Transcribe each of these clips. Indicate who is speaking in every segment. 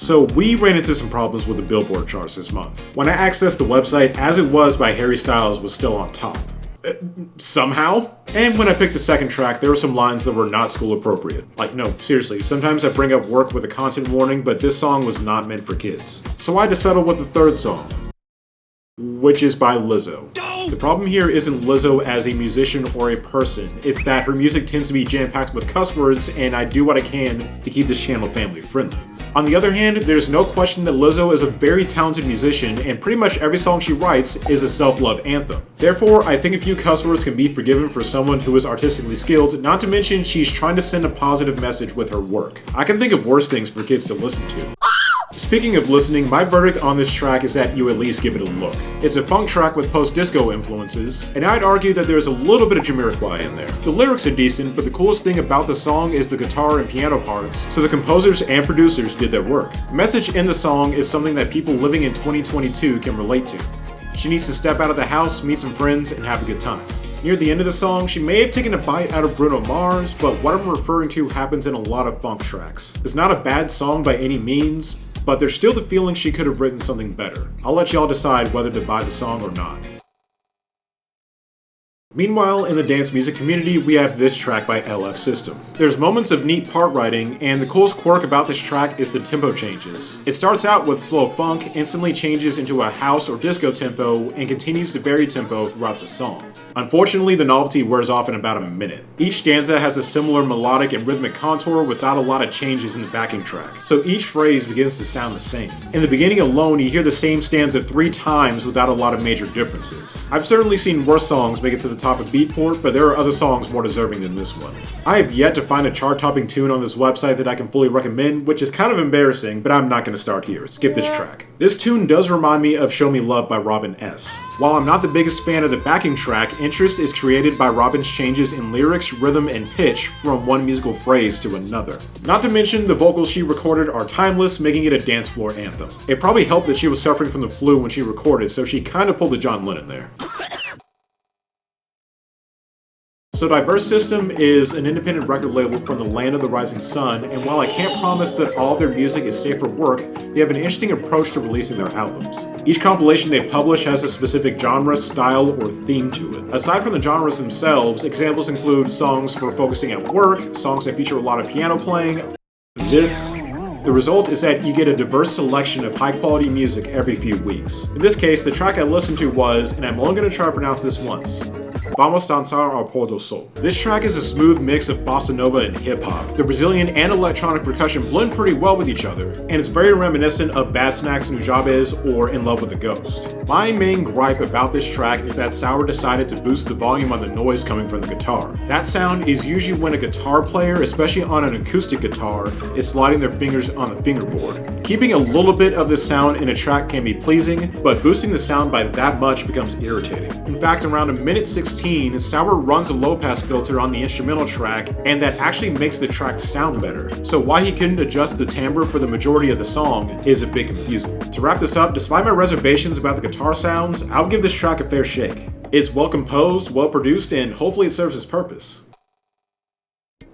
Speaker 1: So we ran into some problems with the Billboard charts this month. When I accessed the website, As It Was by Harry Styles was still on top. Somehow. And when I picked the second track, there were some lines that were not school appropriate. Like, no, seriously, sometimes I bring up work with a content warning, but this song was not meant for kids. So I had to settle with the third song, which is by Lizzo. The problem here isn't Lizzo as a musician or a person, it's that her music tends to be jam-packed with cuss words, and I do what I can to keep this channel family friendly. On the other hand, there's no question that Lizzo is a very talented musician, and pretty much every song she writes is a self-love anthem. Therefore, I think a few cuss words can be forgiven for someone who is artistically skilled, not to mention she's trying to send a positive message with her work. I can think of worse things for kids to listen to. Speaking of listening, my verdict on this track is that you at least give it a look. It's a funk track with post-disco influences, and I'd argue that there's a little bit of Jamiroquai in there. The lyrics are decent, but the coolest thing about the song is the guitar and piano parts, so the composers and producers did their work. The message in the song is something that people living in 2022 can relate to. She needs to step out of the house, meet some friends, and have a good time. Near the end of the song, she may have taken a bite out of Bruno Mars, but what I'm referring to happens in a lot of funk tracks. It's not a bad song by any means, but there's still the feeling she could have written something better. I'll let y'all decide whether to buy the song or not. Meanwhile, in the dance music community, we have this track by LF System. There's moments of neat part writing, and the coolest quirk about this track is the tempo changes. It starts out with slow funk, instantly changes into a house or disco tempo, and continues to vary tempo throughout the song. Unfortunately, the novelty wears off in about a minute. Each stanza has a similar melodic and rhythmic contour without a lot of changes in the backing track, so each phrase begins to sound the same. In the beginning alone, you hear the same stanza 3 times without a lot of major differences. I've certainly seen worse songs make it to the top of Beatport, but there are other songs more deserving than this one. I have yet to find a chart-topping tune on this website that I can fully recommend, which is kind of embarrassing, but I'm not going to start here. Skip this track. This tune does remind me of Show Me Love by Robin S. While I'm not the biggest fan of the backing track, interest is created by Robin's changes in lyrics, rhythm, and pitch from one musical phrase to another. Not to mention, the vocals she recorded are timeless, making it a dance floor anthem. It probably helped that she was suffering from the flu when she recorded, so she kinda pulled a John Lennon there. So Diverse System is an independent record label from the land of the rising sun, and while I can't promise that all their music is safe for work, they have an interesting approach to releasing their albums. Each compilation they publish has a specific genre, style, or theme to it. Aside from the genres themselves, examples include songs for focusing at work, songs that feature a lot of piano playing. The result is that you get a diverse selection of high-quality music every few weeks. In this case, the track I listened to was, and I'm only going to try to pronounce this once, Vamos Dançar or Pôr-do-sol. This track is a smooth mix of bossa nova and hip-hop. The Brazilian and electronic percussion blend pretty well with each other, and it's very reminiscent of Bad Snacks' Nujabes or In Love with a Ghost. My main gripe about this track is that Sour decided to boost the volume on the noise coming from the guitar. That sound is usually when a guitar player, especially on an acoustic guitar, is sliding their fingers on the fingerboard. Keeping a little bit of this sound in a track can be pleasing, but boosting the sound by that much becomes irritating. In fact, around a minute 16, Sour runs a low-pass filter on the instrumental track, and that actually makes the track sound better. So why he couldn't adjust the timbre for the majority of the song is a bit confusing. To wrap this up, despite my reservations about the guitar sounds, I'll give this track a fair shake. It's well composed, well produced, and hopefully it serves its purpose.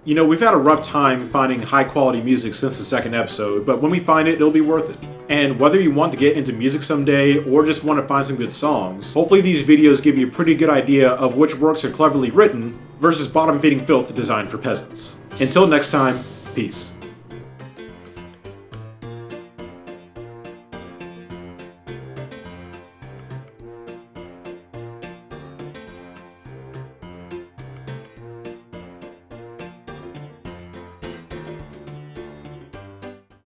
Speaker 1: You know, we've had a rough time finding high-quality music since the second episode, but when we find it, it'll be worth it. And whether you want to get into music someday or just want to find some good songs, hopefully these videos give you a pretty good idea of which works are cleverly written versus bottom-feeding filth designed for peasants. Until next time, peace.